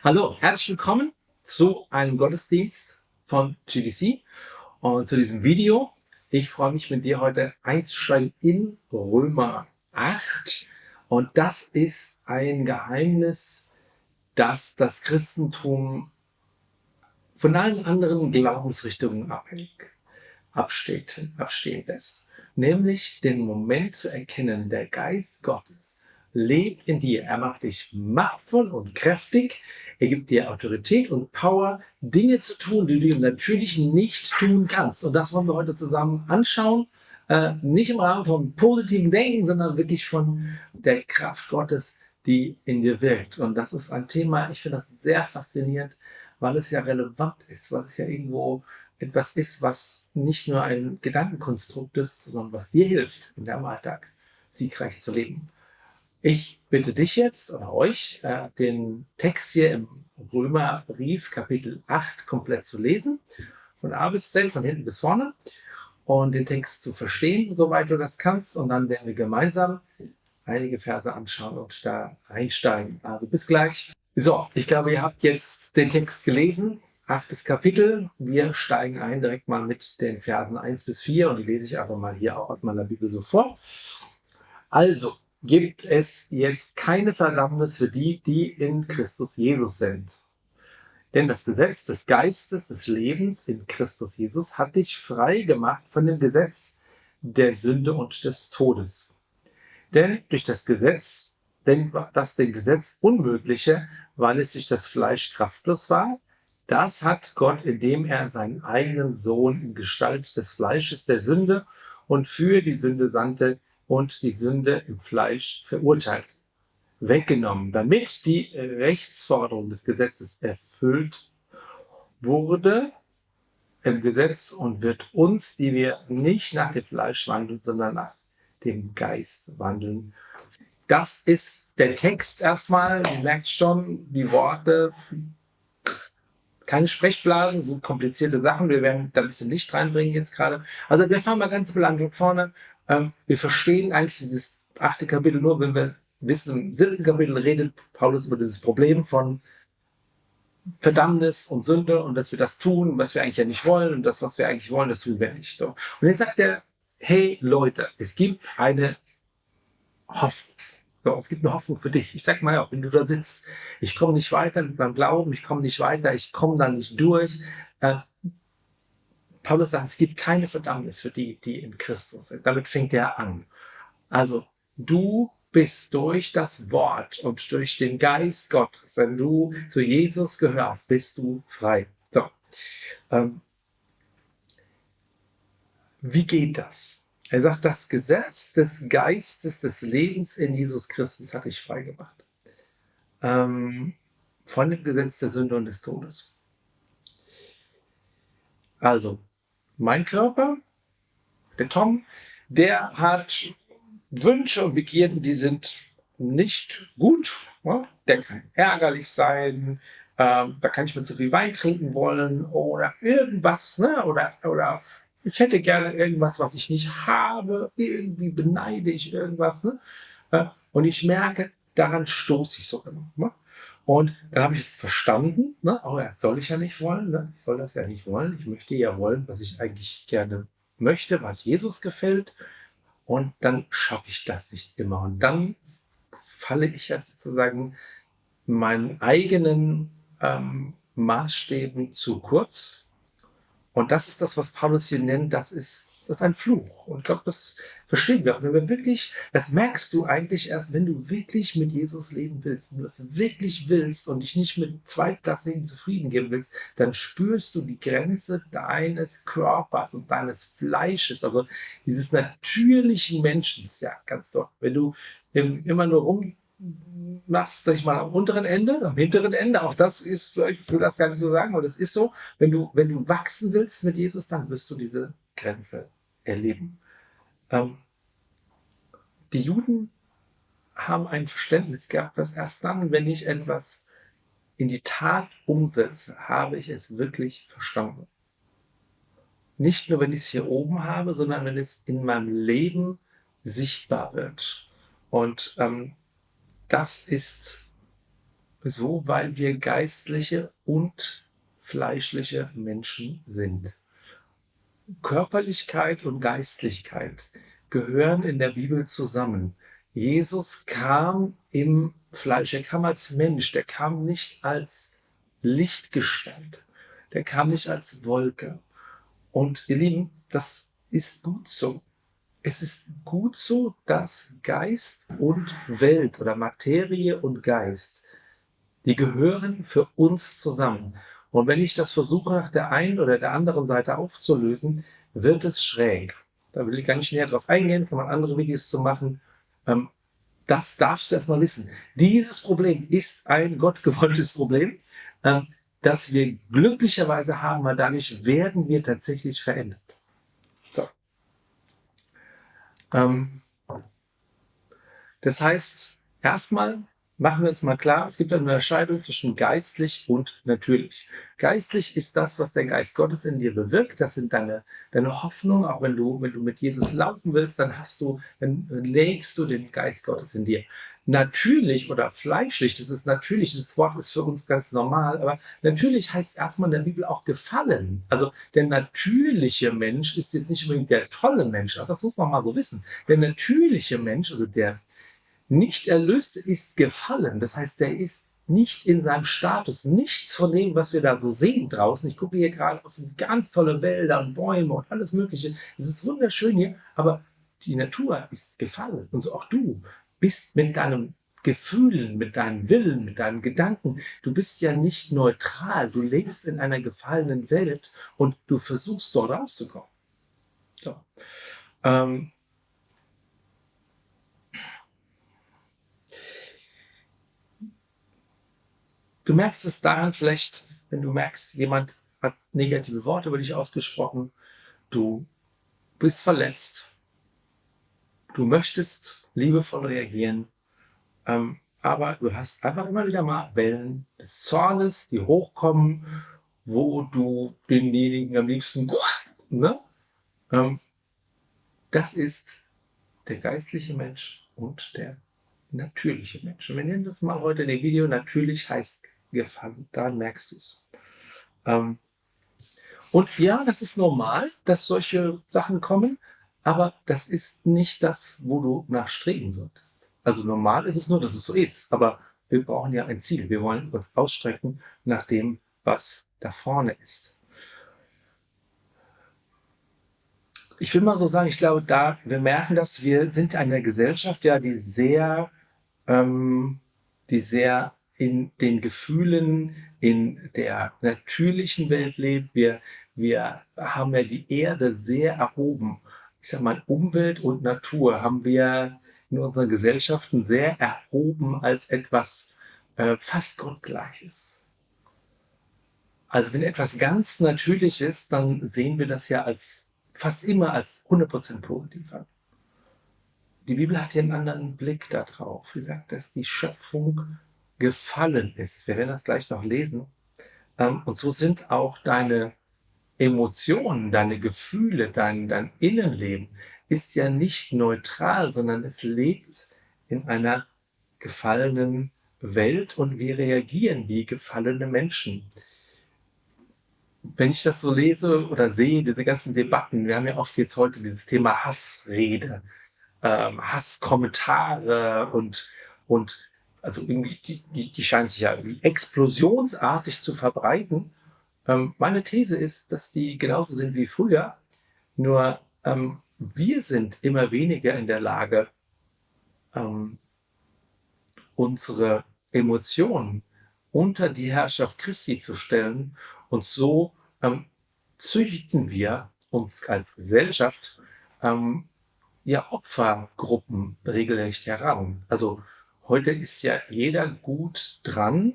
Hallo, herzlich willkommen zu einem Gottesdienst von GDC und zu diesem Video. Ich freue mich, mit dir heute einzusteigen in Römer 8. Und das ist ein Geheimnis, das das Christentum von allen anderen Glaubensrichtungen abstehen lässt. Nämlich den Moment zu erkennen, der Geist Gottes lebt in dir. Er macht dich machtvoll und kräftig. Er gibt dir Autorität und Power, Dinge zu tun, die du im Natürlichen nicht tun kannst. Und das wollen wir heute zusammen anschauen. Nicht im Rahmen von positiven Denken, sondern wirklich von der Kraft Gottes, die in dir wirkt. Und das ist ein Thema, ich finde das sehr faszinierend, weil es ja relevant ist, weil es ja irgendwo etwas ist, was nicht nur ein Gedankenkonstrukt ist, sondern was dir hilft, in deinem Alltag siegreich zu leben. Ich bitte dich jetzt oder euch, den Text hier im Römerbrief Kapitel 8 komplett zu lesen, von A bis Z, von hinten bis vorne, und den Text zu verstehen, soweit du das kannst. Und dann werden wir gemeinsam einige Verse anschauen und da einsteigen. Also bis gleich. So, ich glaube, ihr habt jetzt den Text gelesen. 8. Kapitel. Wir steigen ein direkt mal mit den Versen 1 bis 4 und die lese ich einfach mal hier auch aus meiner Bibel so vor. Also gibt es jetzt keine Verdammnis für die, die in Christus Jesus sind. Denn das Gesetz des Geistes des Lebens in Christus Jesus hat dich frei gemacht von dem Gesetz der Sünde und des Todes. Denn durch das Gesetz, das dem Gesetz Unmögliche, weil es durch das Fleisch kraftlos war, das hat Gott, indem er seinen eigenen Sohn in Gestalt des Fleisches der Sünde und für die Sünde sandte und die Sünde im Fleisch verurteilt, weggenommen, damit die Rechtsforderung des Gesetzes erfüllt wurde im Gesetz und wird uns, die wir nicht nach dem Fleisch wandeln, sondern nach dem Geist wandeln. Das ist der Text erstmal. Du merkst schon, die Worte, keine Sprechblasen, sind komplizierte Sachen. Wir werden da ein bisschen Licht reinbringen jetzt gerade. Also wir fangen mal ganz an von vorne. Wir verstehen eigentlich dieses 8. Kapitel nur, wenn wir wissen, im 7. Kapitel redet Paulus über dieses Problem von Verdammnis und Sünde und dass wir das tun, was wir eigentlich ja nicht wollen, und das, was wir eigentlich wollen, das tun wir nicht. So. Und jetzt sagt er, hey Leute, es gibt eine Hoffnung. So, es gibt eine Hoffnung für dich. Ich sag mal, ja, wenn du da sitzt, ich komme nicht weiter mit meinem Glauben, ich komme nicht weiter, ich komme da nicht durch. Paulus sagt, es gibt keine Verdammnis für die, die in Christus sind. Damit fängt er an. Also, du bist durch das Wort und durch den Geist Gottes, wenn du zu Jesus gehörst, bist du frei. So, wie geht das? Er sagt, das Gesetz des Geistes des Lebens in Jesus Christus hat dich frei gemacht. Von dem Gesetz der Sünde und des Todes. Also, mein Körper, der Tom, der hat Wünsche und Begierden, die sind nicht gut. Ja? Der kann ärgerlich sein, da kann ich mir zu viel Wein trinken wollen oder irgendwas, ne? Oder ich hätte gerne irgendwas, was ich nicht habe, irgendwie beneide ich irgendwas. Ne? Und ich merke, daran stoße ich so immer. Ne? Und dann habe ich jetzt verstanden, ne? Oh ja, soll ich ja nicht wollen, ne? Ich soll das ja nicht wollen. Ich möchte ja wollen, was ich eigentlich gerne möchte, was Jesus gefällt. Und dann schaffe ich das nicht immer. Und dann falle ich ja sozusagen meinen eigenen Maßstäben zu kurz. Und das ist das, was Paulus hier nennt, das ist ein Fluch. Und ich glaube, das verstehen wir. Wenn wir wirklich, das merkst du eigentlich erst, wenn du wirklich mit Jesus leben willst, wenn du das wirklich willst und dich nicht mit zweitklassigen zufrieden geben willst, dann spürst du die Grenze deines Körpers und deines Fleisches, also dieses natürlichen Menschen, ja, ganz doch. Wenn du immer nur machst, sag ich mal, am unteren Ende, am hinteren Ende, auch das ist, ich will das gar nicht so sagen, aber das ist so, wenn du wachsen willst mit Jesus, dann wirst du diese Grenze erleben. Die Juden haben ein Verständnis gehabt, dass erst dann, wenn ich etwas in die Tat umsetze, habe ich es wirklich verstanden. Nicht nur, wenn ich es hier oben habe, sondern wenn es in meinem Leben sichtbar wird. Und das ist so, weil wir geistliche und fleischliche Menschen sind. Körperlichkeit und Geistlichkeit gehören in der Bibel zusammen. Jesus kam im Fleisch, er kam als Mensch, der kam nicht als Lichtgestalt, der kam nicht als Wolke. Und ihr Lieben, das ist gut so. Es ist gut so, dass Geist und Welt oder Materie und Geist, die gehören für uns zusammen. Und wenn ich das versuche, nach der einen oder der anderen Seite aufzulösen, wird es schräg. Da will ich gar nicht näher drauf eingehen, kann man andere Videos zu machen. Ähm, Das darfst du erstmal wissen. Dieses Problem ist ein gottgewolltes Problem, ähm, das wir glücklicherweise haben, weil dadurch werden wir tatsächlich verändert. So. Ähm, Das heißt, erstmal machen wir uns mal klar, es gibt eine Unterscheidung zwischen geistlich und natürlich. Geistlich ist das, was der Geist Gottes in dir bewirkt. Das sind deine Hoffnungen. Auch wenn du mit Jesus laufen willst, dann legst du den Geist Gottes in dir. Natürlich oder fleischlich, das ist natürlich, das Wort ist für uns ganz normal, aber natürlich heißt erstmal in der Bibel auch gefallen. Also der natürliche Mensch ist jetzt nicht unbedingt der tolle Mensch, also das muss man mal so wissen. Der natürliche Mensch, also der Nicht-Erlöste ist gefallen. Das heißt, der ist nicht in seinem Status. Nichts von dem, was wir da so sehen draußen. Ich gucke hier gerade auf so ganz tolle Wälder und Bäume und alles Mögliche. Es ist wunderschön hier, aber die Natur ist gefallen. Und so auch du bist mit deinen Gefühlen, mit deinem Willen, mit deinen Gedanken. Du bist ja nicht neutral. Du lebst in einer gefallenen Welt und du versuchst dort rauszukommen. So. Ähm, Du merkst es daran vielleicht, wenn du merkst, jemand hat negative Worte über dich ausgesprochen, du bist verletzt, du möchtest liebevoll reagieren, aber du hast einfach immer wieder mal Wellen des Zornes, die hochkommen, wo du denjenigen am liebsten, ne? Ähm, Das ist der geistliche Mensch und der natürliche Mensch. Und wir nennen das mal heute in dem Video, natürlich heißt gefallen, daran merkst du es. Und ja, das ist normal, dass solche Sachen kommen, aber das ist nicht das, wo du nachstreben solltest. Also normal ist es nur, dass es so ist, aber wir brauchen ja ein Ziel. Wir wollen uns ausstrecken nach dem, was da vorne ist. Ich will mal so sagen, ich glaube, wir merken das, wir sind eine Gesellschaft, ja, die sehr in den Gefühlen, in der natürlichen Welt lebt. Wir haben ja die Erde sehr erhoben. Ich sag mal, Umwelt und Natur haben wir in unseren Gesellschaften sehr erhoben als etwas fast Gottgleiches. Also wenn etwas ganz natürlich ist, dann sehen wir das ja fast immer als 100% positiv an. Die Bibel hat ja einen anderen Blick darauf. Sie sagt, dass die Schöpfung gefallen ist. Wir werden das gleich noch lesen. Und so sind auch deine Emotionen, deine Gefühle, dein Innenleben ist ja nicht neutral, sondern es lebt in einer gefallenen Welt und wir reagieren wie gefallene Menschen. Wenn ich das so lese oder sehe, diese ganzen Debatten, wir haben ja oft jetzt heute dieses Thema Hassrede, Hasskommentare und also irgendwie, die scheinen sich ja irgendwie explosionsartig zu verbreiten. Meine These ist, dass die genauso sind wie früher, nur wir sind immer weniger in der Lage, ähm, unsere Emotionen unter die Herrschaft Christi zu stellen und so züchten wir uns als Gesellschaft ja Opfergruppen regelrecht heran. Also heute ist ja jeder gut dran,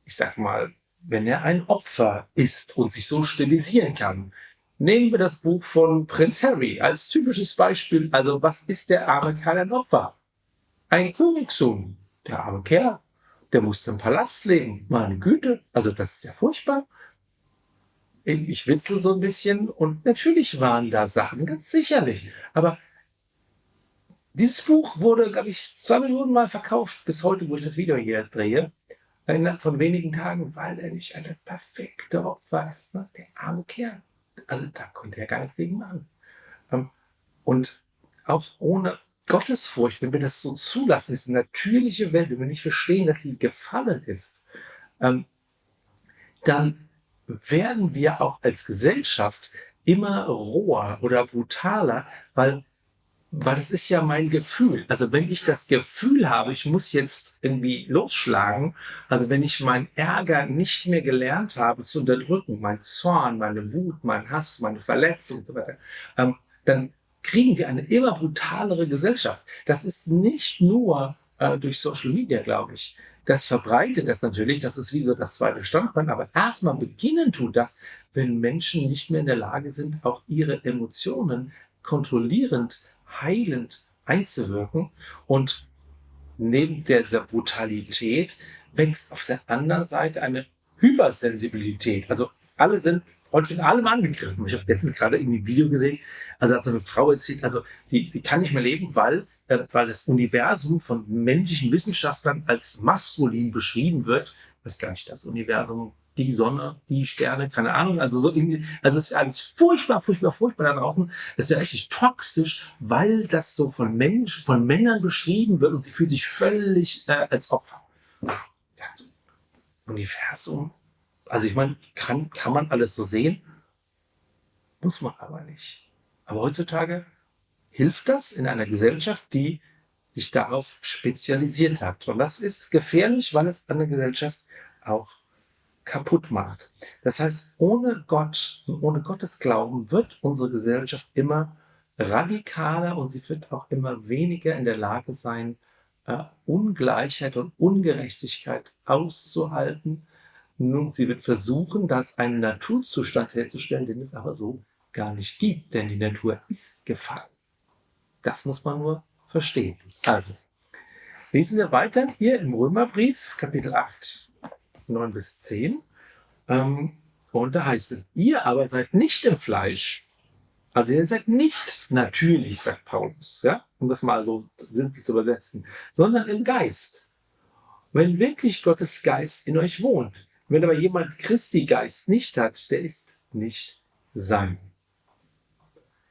ich sag mal, wenn er ein Opfer ist und sich so stilisieren kann. Nehmen wir das Buch von Prinz Harry als typisches Beispiel. Also was ist der arme Kerl ein Opfer? Ein Königssohn. Der arme Kerl, der musste im Palast leben. Meine Güte, also das ist ja furchtbar. Ich witzel so ein bisschen und natürlich waren da Sachen, ganz sicherlich. Aber dieses Buch wurde, glaube ich, 2 Millionen Mal verkauft, bis heute, wo ich das Video hier drehe. innerhalb von wenigen Tagen, weil er nicht das perfekte Opfer ist, ne? Der arme Kerl. Also da konnte er gar nichts gegen machen. Ähm, und auch ohne Gottesfurcht, wenn wir das so zulassen, diese natürliche Welt, wenn wir nicht verstehen, dass sie gefallen ist, ähm, dann werden wir auch als Gesellschaft immer roher oder brutaler, weil das ist ja mein Gefühl. Also wenn ich das Gefühl habe, ich muss jetzt irgendwie losschlagen, also wenn ich meinen Ärger nicht mehr gelernt habe zu unterdrücken, mein Zorn, meine Wut, mein Hass, meine Verletzung und so weiter, dann kriegen wir eine immer brutalere Gesellschaft. Das ist nicht nur durch Social Media, glaube ich. Das verbreitet das natürlich, das ist wie so das zweite Standbein, aber erstmal beginnen tut das, wenn Menschen nicht mehr in der Lage sind, auch ihre Emotionen kontrollierend, heilend einzuwirken. Und neben dieser Brutalität wächst auf der anderen Seite eine Hypersensibilität. Also alle sind heute von allem angegriffen. Ich habe letztens gerade irgendwie ein Video gesehen, also hat so eine Frau erzählt, also sie kann nicht mehr leben, weil das Universum von männlichen Wissenschaftlern als maskulin beschrieben wird. Ich weiß gar nicht, das Universum, die Sonne, die Sterne, keine Ahnung. Also so irgendwie, also es ist alles furchtbar, furchtbar, furchtbar da draußen. Es wäre richtig toxisch, weil das so von Menschen, von Männern beschrieben wird und sie fühlt sich völlig als Opfer. Das Universum, also ich meine, kann man alles so sehen? Muss man aber nicht. Aber heutzutage hilft das in einer Gesellschaft, die sich darauf spezialisiert hat. Und das ist gefährlich, weil es eine Gesellschaft auch kaputt macht. Das heißt, ohne Gott und ohne Gottes Glauben wird unsere Gesellschaft immer radikaler und sie wird auch immer weniger in der Lage sein, Ungleichheit und Ungerechtigkeit auszuhalten. Nun, sie wird versuchen, das einen Naturzustand herzustellen, den es aber so gar nicht gibt, denn die Natur ist gefallen. Das muss man nur verstehen. Also, lesen wir weiter hier im Römerbrief, Kapitel 8, 9 bis 10. Und da heißt es, ihr aber seid nicht im Fleisch. Also ihr seid nicht natürlich, sagt Paulus, ja, um das mal so simpel zu übersetzen, sondern im Geist. Wenn wirklich Gottes Geist in euch wohnt. Wenn aber jemand Christi Geist nicht hat, der ist nicht sein.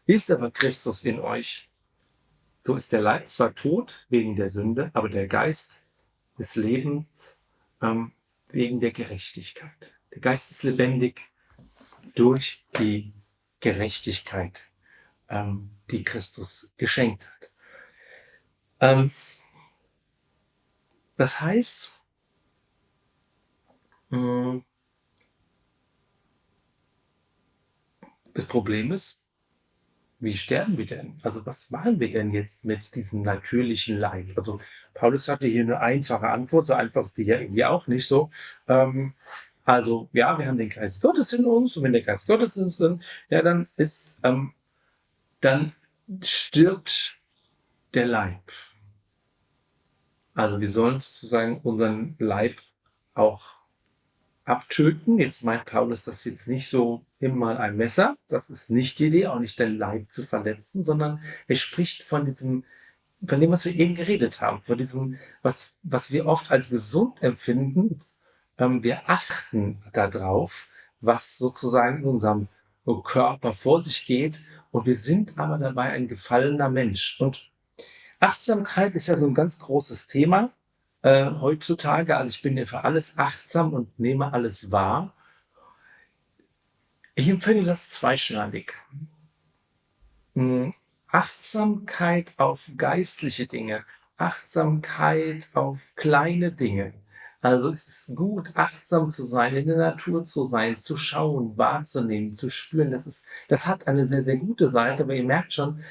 Ist aber Christus in euch, so ist der Leib zwar tot wegen der Sünde, aber der Geist des Lebens wegen der Gerechtigkeit. Der Geist ist lebendig durch die Gerechtigkeit, die Christus geschenkt hat. Das heißt, das Problem ist, wie sterben wir denn? Also was machen wir denn jetzt mit diesem natürlichen Leib? Also Paulus hatte hier eine einfache Antwort, so einfach ist die ja irgendwie auch nicht so. Also ja, wir haben den Geist Gottes in uns und wenn der Geist Gottes in uns ist, ja, dann stirbt der Leib. Also wir sollen sozusagen unseren Leib auch abtöten. Jetzt meint Paulus das jetzt nicht so immer ein Messer. Das ist nicht die Idee, auch nicht den Leib zu verletzen, sondern er spricht von dem, was wir eben geredet haben, von diesem, was wir oft als gesund empfinden. Wir achten darauf, was sozusagen in unserem Körper vor sich geht. Und wir sind aber dabei ein gefallener Mensch. Und Achtsamkeit ist ja so ein ganz großes Thema heutzutage. Also ich bin ja für alles achtsam und nehme alles wahr. Ich empfinde das zweischneidig. Achtsamkeit auf geistliche Dinge, Achtsamkeit auf kleine Dinge. Also es ist gut, achtsam zu sein, in der Natur zu sein, zu schauen, wahrzunehmen, zu spüren. Das hat eine sehr, sehr gute Seite, aber ihr merkt schon,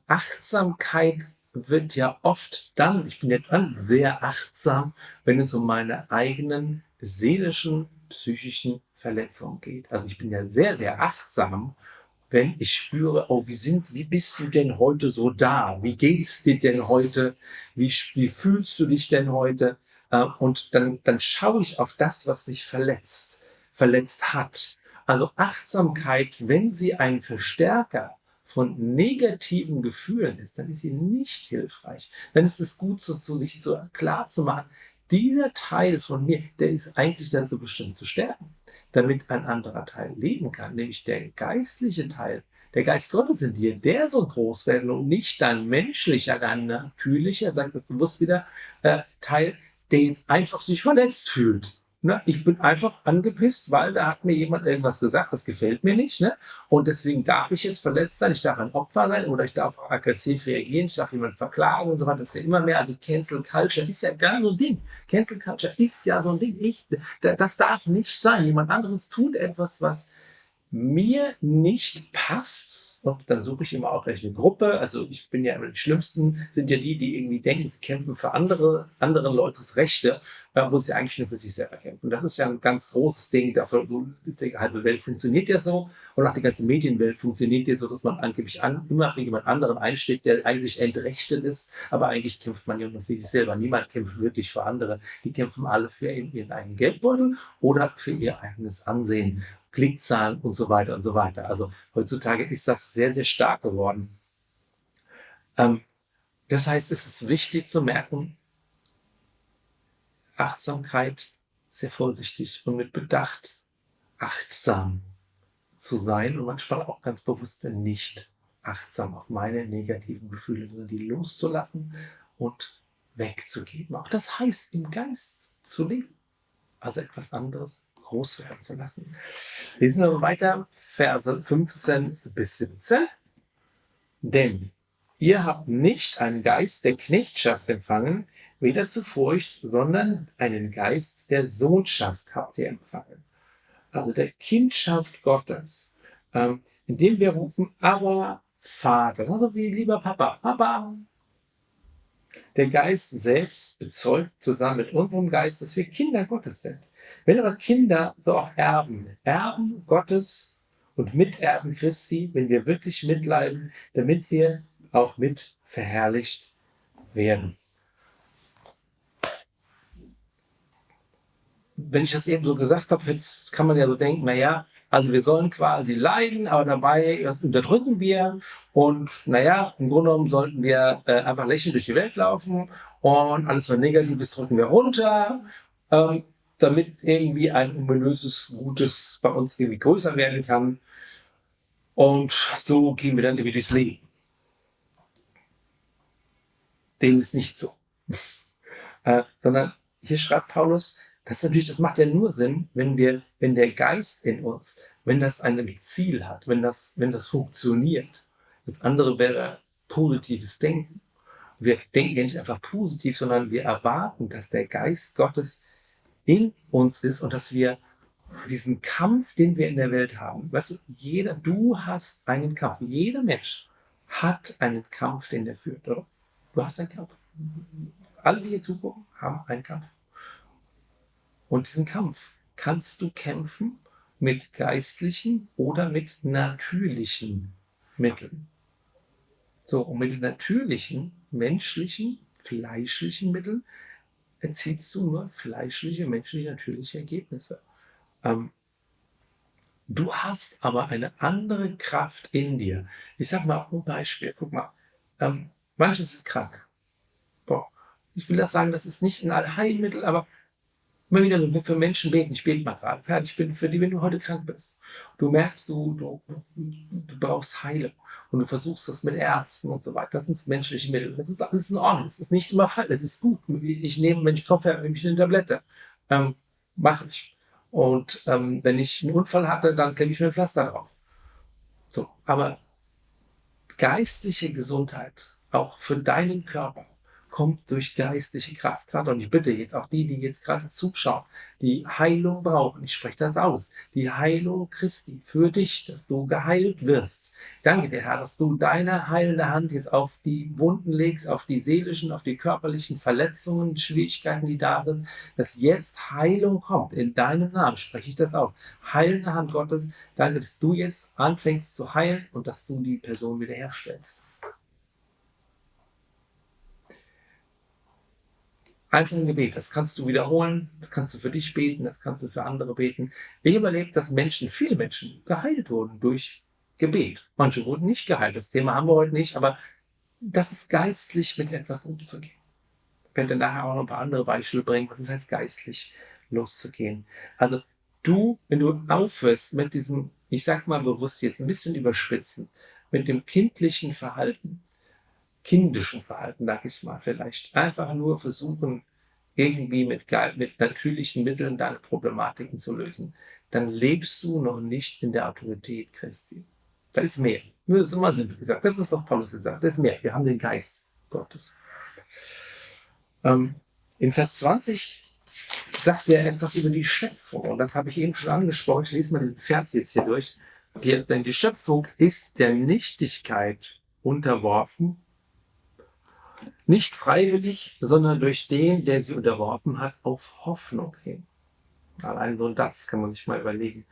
Achtsamkeit wird ja oft dann, ich bin ja dann sehr achtsam, wenn es um meine eigenen seelischen, psychischen Verletzungen geht. Also ich bin ja sehr, sehr achtsam, wenn ich spüre, oh, wie bist du denn heute so da? Wie geht's dir denn heute? Wie fühlst du dich denn heute? Und dann schaue ich auf das, was mich verletzt hat. Also Achtsamkeit, wenn sie ein Verstärker von negativen Gefühlen ist, dann ist sie nicht hilfreich. Dann ist es gut, sich klar zu machen, dieser Teil von mir, der ist eigentlich dann so bestimmt zu sterben, damit ein anderer Teil leben kann, nämlich der geistliche Teil. Der Geist Gottes in dir, der soll groß werden und nicht dein menschlicher, dein natürlicher, sag das bewusst wieder, Teil, der jetzt einfach sich verletzt fühlt. Ne? Ich bin einfach angepisst, weil da hat mir jemand irgendwas gesagt, das gefällt mir nicht. Ne? Und deswegen darf ich jetzt verletzt sein, ich darf ein Opfer sein oder ich darf aggressiv reagieren, ich darf jemanden verklagen und so weiter. Das ist ja immer mehr. Also Cancel Culture ist ja gar so ein Ding. Cancel Culture ist ja so ein Ding. Das darf nicht sein. Jemand anderes tut etwas, was mir nicht passt, und dann suche ich immer auch gleich eine Gruppe. Also ich bin ja immer die Schlimmsten, sind ja die irgendwie denken, sie kämpfen für anderen Leutes Rechte, wo sie eigentlich nur für sich selber kämpfen. Das ist ja ein ganz großes Ding. Dafür, die halbe Welt funktioniert ja so und auch die ganze Medienwelt funktioniert ja so, dass man angeblich immer für jemand anderen einsteht, der eigentlich entrechtet ist, aber eigentlich kämpft man ja nur für sich selber. Niemand kämpft wirklich für andere. Die kämpfen alle für ihren eigenen Geldbeutel oder für ihr eigenes Ansehen. Klickzahlen und so weiter und so weiter. Also heutzutage ist das sehr, sehr stark geworden. Das heißt, es ist wichtig zu merken, Achtsamkeit, sehr vorsichtig und mit Bedacht achtsam zu sein und manchmal auch ganz bewusst nicht achtsam auf meine negativen Gefühle, sondern die loszulassen und wegzugeben. Auch das heißt, im Geist zu leben, also etwas anderes groß werden zu lassen. Lesen wir weiter, Verse 15 bis 17. Denn ihr habt nicht einen Geist der Knechtschaft empfangen, weder zu Furcht, sondern einen Geist der Sohnschaft habt ihr empfangen. Also der Kindschaft Gottes, indem wir rufen, aber Vater, also wie lieber Papa, Papa. Der Geist selbst bezeugt zusammen mit unserem Geist, dass wir Kinder Gottes sind. Wenn aber Kinder, so auch Erben, Erben Gottes und Miterben Christi, wenn wir wirklich mitleiden, damit wir auch mit verherrlicht werden. Wenn ich das eben so gesagt habe, jetzt kann man ja so denken, naja, also wir sollen quasi leiden, aber dabei das unterdrücken wir und naja, im Grunde genommen sollten wir einfach lächelnd durch die Welt laufen und alles, was negativ ist, drücken wir runter, damit irgendwie ein ominöses Gutes bei uns irgendwie größer werden kann. Und so gehen wir dann irgendwie durchs Leben. Dem ist nicht so. Sondern hier schreibt Paulus, das macht ja nur Sinn, wenn der Geist in uns, wenn das ein Ziel hat, wenn das funktioniert. Das andere wäre positives Denken. Wir denken ja nicht einfach positiv, sondern wir erwarten, dass der Geist Gottes in uns ist und dass wir diesen Kampf, den wir in der Welt haben, weißt du, du hast einen Kampf, jeder Mensch hat einen Kampf, den er führt, oder? Du hast einen Kampf. Alle, die hier zugucken, haben einen Kampf. Und diesen Kampf kannst du kämpfen mit geistlichen oder mit natürlichen Mitteln. So, und mit den natürlichen, menschlichen, fleischlichen Mitteln erzielst du nur fleischliche, menschliche, natürliche Ergebnisse. Du hast aber eine andere Kraft in dir. Ich sag mal ein Beispiel. Guck mal, manche sind krank. Boah. Ich will das sagen, das ist nicht ein Allheilmittel, aber immer wieder für Menschen beten. Ich bete mal gerade. Herr, ich bin für die, wenn du heute krank bist. Du merkst, du brauchst Heilung. Und du versuchst das mit Ärzten und so weiter. Das sind menschliche Mittel. Das ist alles in Ordnung. Das ist nicht immer falsch. Das ist gut. Ich nehme, wenn ich Kopf habe, nehme ich eine Tablette. Mache ich. Und wenn ich einen Unfall hatte, dann klebe ich mir ein Pflaster drauf. So, aber geistliche Gesundheit, auch für deinen Körper, kommt durch geistliche Kraft. Vater, und ich bitte jetzt auch die jetzt gerade zuschauen, die Heilung brauchen, ich spreche das aus, die Heilung Christi für dich, dass du geheilt wirst. Danke dir, Herr, dass du deine heilende Hand jetzt auf die Wunden legst, auf die seelischen, auf die körperlichen Verletzungen, Schwierigkeiten, die da sind, dass jetzt Heilung kommt. In deinem Namen spreche ich das aus. Heilende Hand Gottes, danke, dass du jetzt anfängst zu heilen und dass du die Person wiederherstellst. Einfach ein Gebet, das kannst du wiederholen, das kannst du für dich beten, das kannst du für andere beten. Ich habe erlebt, dass viele Menschen geheilt wurden durch Gebet. Manche wurden nicht geheilt, das Thema haben wir heute nicht, aber das ist geistlich mit etwas umzugehen. werde nachher auch noch ein paar andere Beispiele bringen, was es heißt, geistlich loszugehen. Also wenn du aufhörst mit diesem, ich sag mal bewusst jetzt ein bisschen überspitzen, mit dem kindischen Verhalten, kindischen Verhalten, sag ich mal vielleicht, einfach nur versuchen, irgendwie mit natürlichen Mitteln deine Problematiken zu lösen, dann lebst du noch nicht in der Autorität Christi. Da ist mehr. Nur so mal simpel gesagt. Das ist, was Paulus sagt. Da ist mehr. Wir haben den Geist Gottes. In Vers 20 sagt er etwas über die Schöpfung. Und das habe ich eben schon angesprochen. Ich lese mal diesen Vers jetzt hier durch. Denn die Schöpfung ist der Nichtigkeit unterworfen. Nicht freiwillig, sondern durch den, der sie unterworfen hat, auf Hoffnung hin. Allein so ein Satz kann man sich mal überlegen.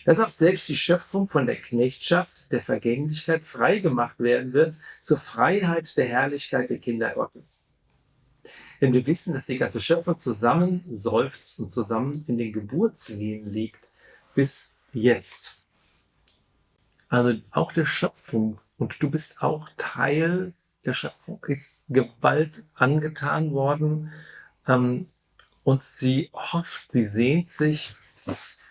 Dass auch selbst die Schöpfung von der Knechtschaft, der Vergänglichkeit frei gemacht werden wird, zur Freiheit der Herrlichkeit der Kinder Gottes. Denn wir wissen, dass die ganze Schöpfung zusammen seufzt und zusammen in den Geburtswehen liegt, bis jetzt. Also auch der Schöpfung, und du bist auch Teil der Schöpfung, ist Gewalt angetan worden, und sie hofft, sie sehnt sich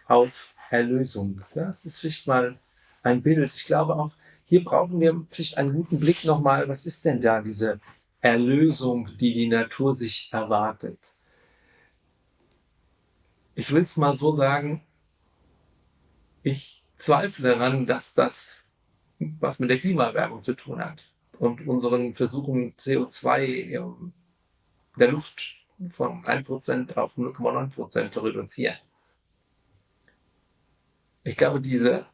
auf Erlösung. Ja, das ist vielleicht mal ein Bild. Ich glaube auch, hier brauchen wir vielleicht einen guten Blick nochmal, was ist denn da diese Erlösung, die die Natur sich erwartet? Ich will es mal so sagen, ich zweifle daran, dass das was mit der Klimaerwärmung zu tun hat und unseren Versuchen, CO2 der Luft von 1% auf 0,9% zu reduzieren. Ich glaube, diese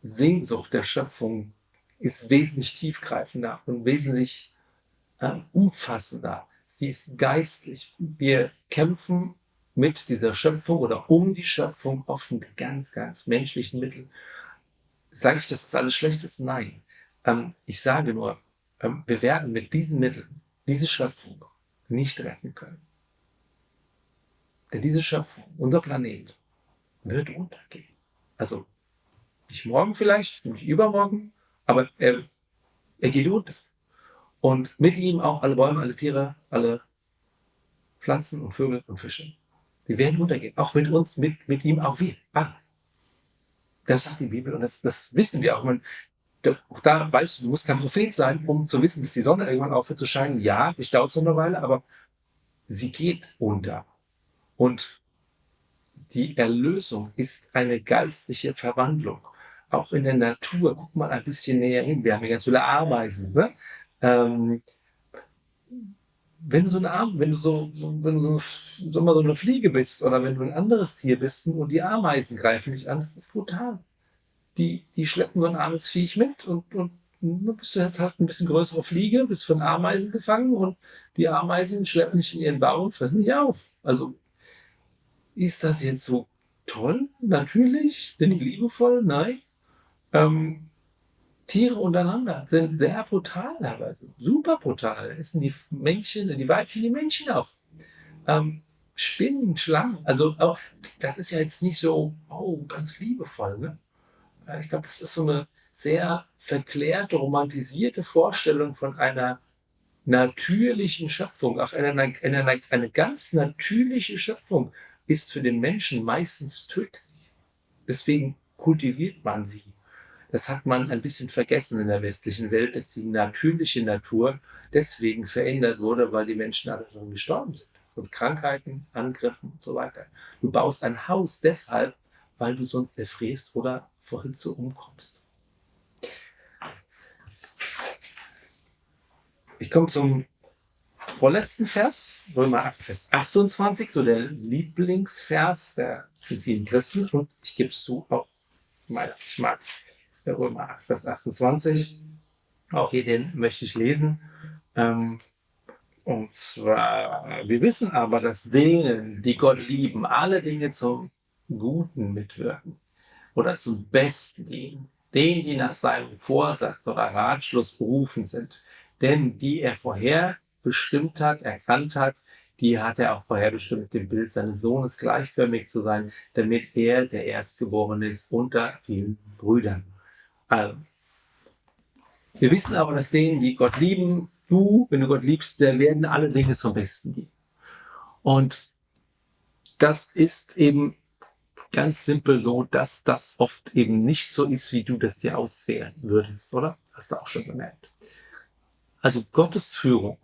Sehnsucht der Schöpfung ist wesentlich tiefgreifender und wesentlich umfassender. Sie ist geistlich. Wir kämpfen mit dieser Schöpfung oder um die Schöpfung oft mit ganz, ganz menschlichen Mitteln. Sage ich, dass das alles schlecht ist? Nein. Ich sage nur, wir werden mit diesen Mitteln diese Schöpfung nicht retten können. Denn diese Schöpfung, unser Planet, wird untergehen. Also nicht morgen vielleicht, nicht übermorgen, aber er geht unter. Und mit ihm auch alle Bäume, alle Tiere, alle Pflanzen und Vögel und Fische. Die werden untergehen. Auch mit uns, mit ihm auch wir. Das sagt die Bibel und das wissen wir auch. Auch da weißt du musst kein Prophet sein, um zu wissen, dass die Sonne irgendwann aufhört zu scheinen. Ja, vielleicht dauert es noch eine Weile, aber sie geht unter. Und die Erlösung ist eine geistliche Verwandlung. Auch in der Natur, guck mal ein bisschen näher hin. Wir haben hier ganz viele Ameisen. Ne? Wenn du so eine Fliege bist oder wenn du ein anderes Tier bist und die Ameisen greifen dich an, das ist brutal. Die schleppen so ein armes Viech mit und dann bist du jetzt halt ein bisschen größere Fliege, bist von Ameisen gefangen und die Ameisen schleppen dich in ihren Bau und fressen dich auf. Also ist das jetzt so toll? Natürlich. Sind die liebevoll? Nein. Tiere untereinander sind sehr brutal teilweise. Super brutal. Da essen die Männchen, die Weibchen die Männchen auf. Spinnen, Schlangen. Also auch, das ist ja jetzt nicht so, ganz liebevoll. Ne? Ich glaube, das ist so eine sehr verklärte, romantisierte Vorstellung von einer natürlichen Schöpfung. Auch eine ganz natürliche Schöpfung ist für den Menschen meistens tödlich. Deswegen kultiviert man sie. Das hat man ein bisschen vergessen in der westlichen Welt, dass die natürliche Natur deswegen verändert wurde, weil die Menschen alle schon gestorben sind. Von Krankheiten, Angriffen und so weiter. Du baust ein Haus deshalb, weil du sonst erfrierst oder vor Hitze umkommst. Ich komme zum vorletzten Vers, Römer 8, Vers 28, so der Lieblingsvers der vielen Christen. Und ich gebe es zu, auch ich mag Römer 8, Vers 28. Auch hier den möchte ich lesen. Und zwar, wir wissen aber, dass denen, die Gott lieben, alle Dinge zum Guten mitwirken oder zum Besten dienen. Denen, die nach seinem Vorsatz oder Ratschluss berufen sind. Denn die er vorher bestimmt hat, erkannt hat, die hat er auch vorherbestimmt, dem Bild seines Sohnes gleichförmig zu sein, damit er der Erstgeborene ist unter vielen Brüdern. Also, wir wissen aber, dass denen, die Gott lieben, wenn du Gott liebst, dann werden alle Dinge zum Besten gehen. Und das ist eben ganz simpel so, dass das oft eben nicht so ist, wie du das dir auswählen würdest, oder? Hast du auch schon gemerkt. Also Gottes Führung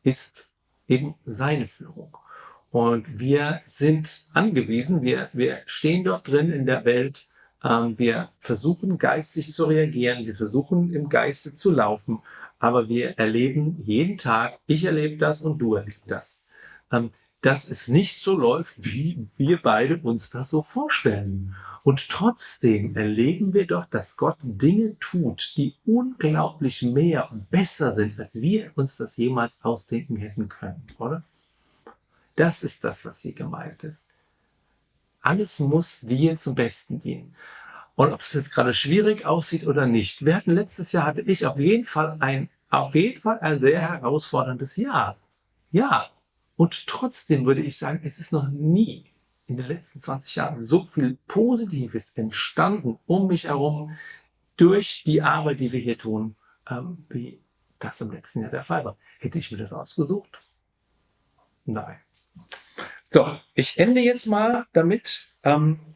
ist eben seine Führung. Und wir sind angewiesen, wir stehen dort drin in der Welt, wir versuchen geistig zu reagieren, wir versuchen im Geiste zu laufen, aber wir erleben jeden Tag, ich erlebe das und du erlebst das, dass es nicht so läuft, wie wir beide uns das so vorstellen. Und trotzdem erleben wir doch, dass Gott Dinge tut, die unglaublich mehr und besser sind, als wir uns das jemals ausdenken hätten können, oder? Das ist das, was hier gemeint ist. Alles muss dir zum Besten dienen. Und ob es jetzt gerade schwierig aussieht oder nicht. Letztes Jahr hatte ich auf jeden Fall ein sehr herausforderndes Jahr. Ja. Und trotzdem würde ich sagen, es ist noch nie in den letzten 20 Jahren so viel Positives entstanden um mich herum durch die Arbeit, die wir hier tun, wie das im letzten Jahr der Fall war. Hätte ich mir das ausgesucht? Nein. So, ich ende jetzt mal damit,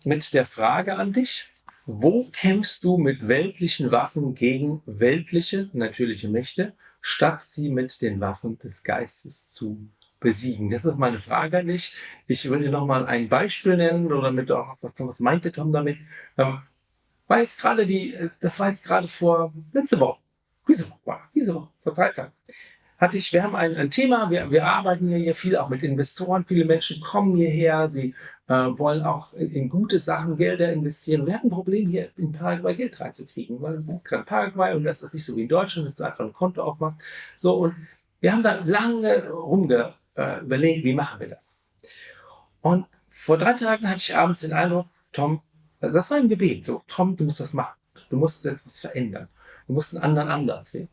mit der Frage an dich. Wo kämpfst du mit weltlichen Waffen gegen weltliche, natürliche Mächte, statt sie mit den Waffen des Geistes zu besiegen? Das ist meine Frage an dich. Ich will dir nochmal ein Beispiel nennen, oder damit auch, was meinte Tom damit? Das war jetzt gerade vor letzte Woche. Diese Woche, vor 3 Tagen. Wir haben ein Thema, wir arbeiten hier viel auch mit Investoren, viele Menschen kommen hierher, sie wollen auch in gute Sachen Gelder investieren. Wir hatten ein Problem hier in Paraguay Geld reinzukriegen, weil wir sind gerade in Paraguay und das ist nicht so wie in Deutschland, dass du einfach ein Konto aufmachst. So, und wir haben da lange überlegt, wie machen wir das? Und vor 3 Tagen hatte ich abends den Eindruck, Tom, das war ein Gebet, so, Tom, du musst das machen, du musst jetzt was verändern, du musst einen anderen Ansatz wählen.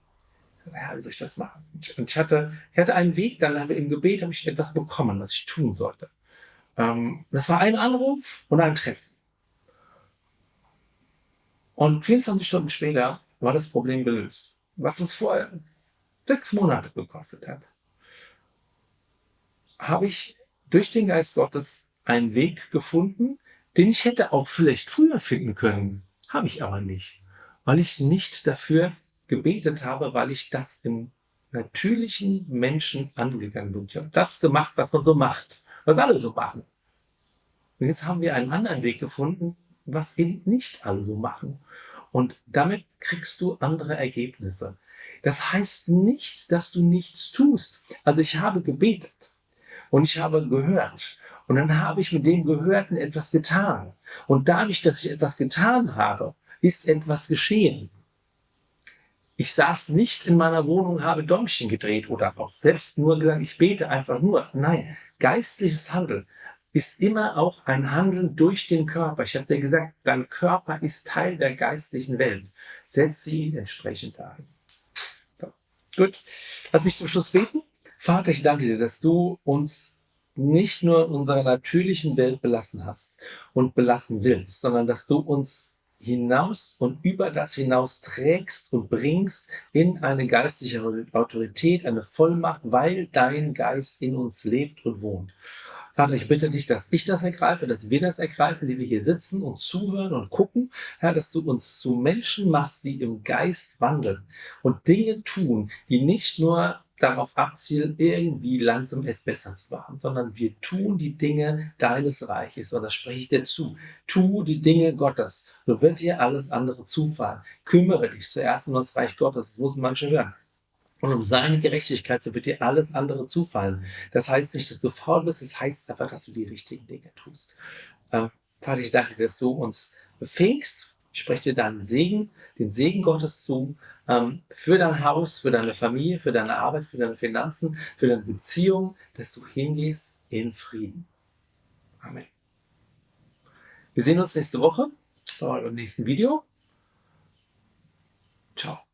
Ja, wie soll ich das machen? Und ich hatte einen Weg, dann habe ich im Gebet habe ich etwas bekommen, was ich tun sollte. Das war ein Anruf und ein Treffen. Und 24 Stunden später war das Problem gelöst, was uns vorher 6 Monate gekostet hat. Habe ich durch den Geist Gottes einen Weg gefunden, den ich hätte auch vielleicht früher finden können. Habe ich aber nicht, weil ich nicht dafür gebetet habe, weil ich das im natürlichen Menschen angegangen bin. Ich habe das gemacht, was man so macht, was alle so machen. Und jetzt haben wir einen anderen Weg gefunden, was eben nicht alle so machen. Und damit kriegst du andere Ergebnisse. Das heißt nicht, dass du nichts tust. Also ich habe gebetet und ich habe gehört. Und dann habe ich mit dem Gehörten etwas getan. Und dadurch, dass ich etwas getan habe, ist etwas geschehen. Ich saß nicht in meiner Wohnung, habe Däumchen gedreht oder auch selbst nur gesagt, ich bete einfach nur. Nein, geistliches Handeln ist immer auch ein Handeln durch den Körper. Ich habe dir gesagt, dein Körper ist Teil der geistlichen Welt. Setz sie entsprechend ein. So, gut. Lass mich zum Schluss beten. Vater, ich danke dir, dass du uns nicht nur in unserer natürlichen Welt belassen hast und belassen willst, sondern dass du uns hinaus und über das hinaus trägst und bringst in eine geistliche Autorität, eine Vollmacht, weil dein Geist in uns lebt und wohnt. Vater, ich bitte dich, dass ich das ergreife, dass wir das ergreifen, die wir hier sitzen und zuhören und gucken, Herr, dass du uns zu Menschen machst, die im Geist wandeln und Dinge tun, die nicht nur darauf abzielen, irgendwie langsam es besser zu machen, sondern wir tun die Dinge deines Reiches. Und das spreche ich dir zu. Tu die Dinge Gottes. So wird dir alles andere zufallen. Kümmere dich zuerst um das Reich Gottes. Das muss manche hören. Und um seine Gerechtigkeit, so wird dir alles andere zufallen. Das heißt nicht, dass du faul bist, es heißt einfach, dass du die richtigen Dinge tust. Vater, ich danke dir, dass du uns befähigst. Ich spreche dir deinen Segen, den Segen Gottes zu, für dein Haus, für deine Familie, für deine Arbeit, für deine Finanzen, für deine Beziehung, dass du hingehst in Frieden. Amen. Wir sehen uns nächste Woche beim nächsten Video. Ciao.